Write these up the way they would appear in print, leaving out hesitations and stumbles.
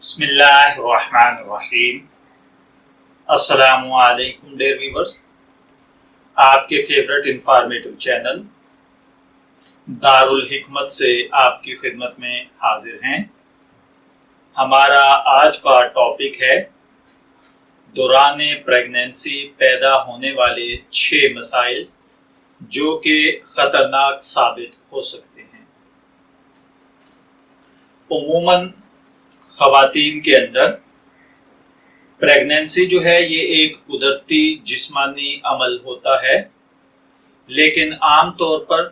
بسم اللہ الرحمن الرحیم۔ السلام علیکم ڈیئر ویورز، آپ کے فیورٹ انفارمیٹو چینل دارالحکمت سے آپ کی خدمت میں حاضر ہیں۔ ہمارا آج کا ٹاپک ہے دوران پریگنینسی پیدا ہونے والے 6 مسائل جو کہ خطرناک ثابت ہو سکتے ہیں۔ عموماً خواتین کے اندر پریگنینسی جو ہے یہ ایک قدرتی جسمانی عمل ہوتا ہے، لیکن عام طور پر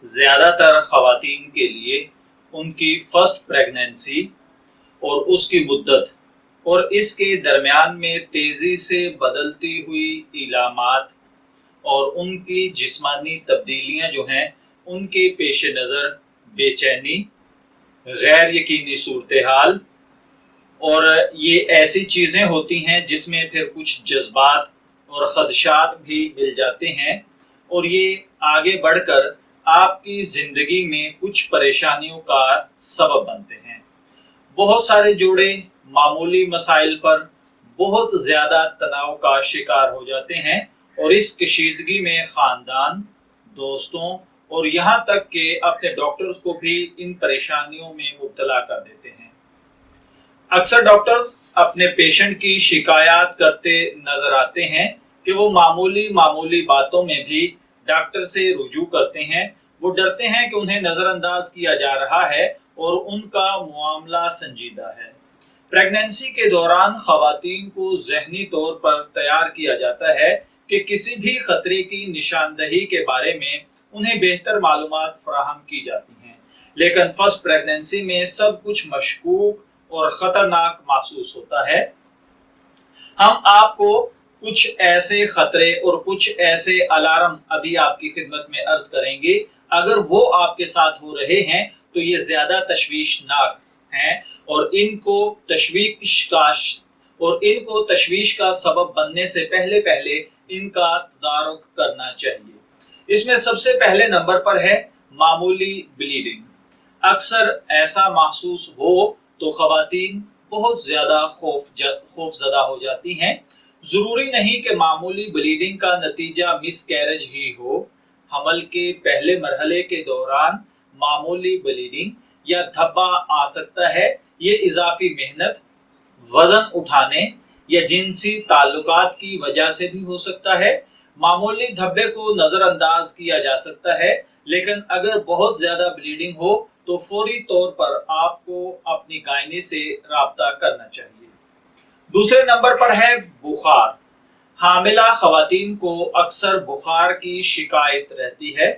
زیادہ تر خواتین کے لیے ان کی فرسٹ پریگنینسی اور اس کی مدت اور اس کے درمیان میں تیزی سے بدلتی ہوئی علامات اور ان کی جسمانی تبدیلیاں جو ہیں ان کے پیش نظر بے چینی، غیر یقینی صورتحال اور یہ ایسی چیزیں ہوتی ہیں جس میں پھر کچھ جذبات اور خدشات بھی مل جاتے ہیں اور یہ آگے بڑھ کر آپ کی زندگی میں کچھ پریشانیوں کا سبب بنتے ہیں۔ بہت سارے جوڑے معمولی مسائل پر بہت زیادہ تناؤ کا شکار ہو جاتے ہیں اور اس کشیدگی میں خاندان، دوستوں اور یہاں تک کہ اپنے ڈاکٹرز کو بھی ان پریشانیوں میں مبتلا کر دیتے ہیں۔ اکثر ڈاکٹرز اپنے پیشنٹ کی شکایات کرتے نظر آتے ہیں کہ وہ معمولی باتوں میں بھی ڈاکٹر سے رجوع کرتے ہیں۔ وہ ڈرتے ہیں کہ انہیں نظر انداز کیا جا رہا ہے اور ان کا معاملہ سنجیدہ ہے۔ پریگنینسی کے دوران خواتین کو ذہنی طور پر تیار کیا جاتا ہے کہ کسی بھی خطرے کی نشاندہی کے بارے میں انہیں بہتر معلومات فراہم کی جاتی ہیں، لیکن فرسٹ پریگنینسی میں سب کچھ مشکوک اور خطرناک محسوس ہوتا ہے۔ ہم آپ کو کچھ ایسے خطرے اور کچھ ایسے الارم ابھی آپ کی خدمت میں عرض کریں گے۔ اگر وہ آپ کے ساتھ ہو رہے ہیں تو یہ زیادہ تشویشناک ہیں اور ان کو تشویش کا سبب بننے سے پہلے ان کا تدارک کرنا چاہیے۔ اس میں سب سے پہلے نمبر پر ہے معمولی بلیڈنگ۔ اکثر ایسا محسوس ہو تو خواتین بہت زیادہ خوف زدہ ہو جاتی ہیں۔ ضروری نہیں کہ معمولی بلیڈنگ کا نتیجہ مس کیرج ہی ہو۔ حمل کے پہلے مرحلے کے دوران معمولی بلیڈنگ یا دھبا آ سکتا ہے۔ یہ اضافی محنت، وزن اٹھانے یا جنسی تعلقات کی وجہ سے بھی ہو سکتا ہے۔ معمولی دھبے کو نظر انداز کیا جا سکتا ہے، لیکن اگر بہت زیادہ بلیڈنگ ہو تو فوری طور پر آپ کو اپنی گائنی سے رابطہ کرنا چاہیے۔ دوسرے نمبر پر ہے بخار۔ حاملہ خواتین کو اکثر بخار کی شکایت رہتی ہے۔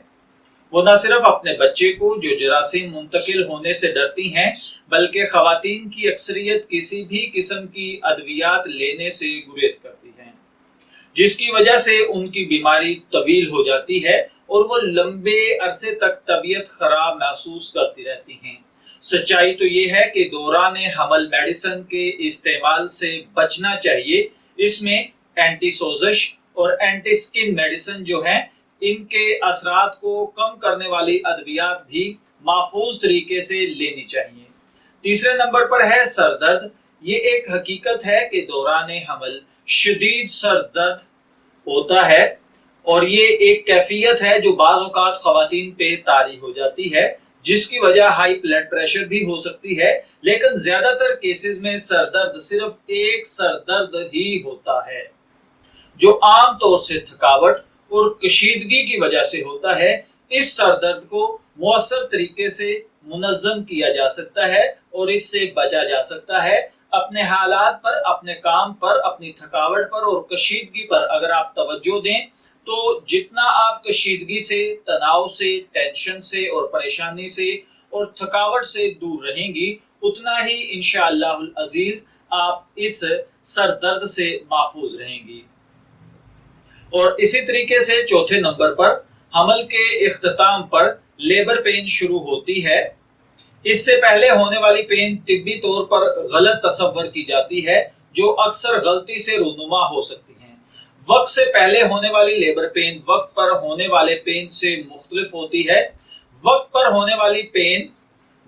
وہ نہ صرف اپنے بچے کو جو جراثیم منتقل ہونے سے ڈرتی ہیں، بلکہ خواتین کی اکثریت کسی بھی قسم کی ادویات لینے سے گریز کرتی ہیں، جس کی وجہ سے ان کی بیماری طویل ہو جاتی ہے اور وہ لمبے عرصے تک طبیعت خراب محسوس کرتی رہتی ہیں۔ سچائی تو یہ ہے کہ دوران حمل میڈیسن کے استعمال سے بچنا چاہیے۔ اس میں اینٹی سوزش اور اینٹی سکن میڈیسن جو ہیں ان کے اثرات کو کم کرنے والی ادویات بھی محفوظ طریقے سے لینی چاہیے۔ تیسرے نمبر پر ہے سر درد۔ یہ ایک حقیقت ہے کہ دوران حمل شدید سر درد ہوتا ہے اور یہ ایک کیفیت ہے جو بعض اوقات خواتین پہ طاری ہو جاتی ہے، جس کی وجہ ہائی بلڈ پریشر بھی ہو سکتی ہے، لیکن زیادہ تر کیسز میں سر درد صرف ایک سر درد ہی ہوتا ہے جو عام طور سے تھکاوٹ اور کشیدگی کی وجہ سے ہوتا ہے۔ اس سر درد کو مؤثر طریقے سے منظم کیا جا سکتا ہے اور اس سے بچا جا سکتا ہے۔ اپنے حالات پر، اپنے کام پر، اپنی تھکاوٹ پر اور کشیدگی پر اگر آپ توجہ دیں تو جتنا آپ کشیدگی سے، تناؤ سے، ٹینشن سے اور پریشانی سے اور تھکاوٹ سے دور رہیں گی، اتنا ہی انشاءاللہ العزیز آپ اس سر درد سے محفوظ رہیں گی۔ اور اسی طریقے سے چوتھے نمبر پر حمل کے اختتام پر لیبر پین شروع ہوتی ہے۔ اس سے پہلے ہونے والی پین طبی طور پر غلط تصور کی جاتی ہے، جو اکثر غلطی سے رونما ہو سکتی ہیں۔ وقت سے پہلے ہونے والی لیبر پین وقت پر ہونے والے پین سے مختلف ہوتی ہے۔ وقت پر ہونے والی پین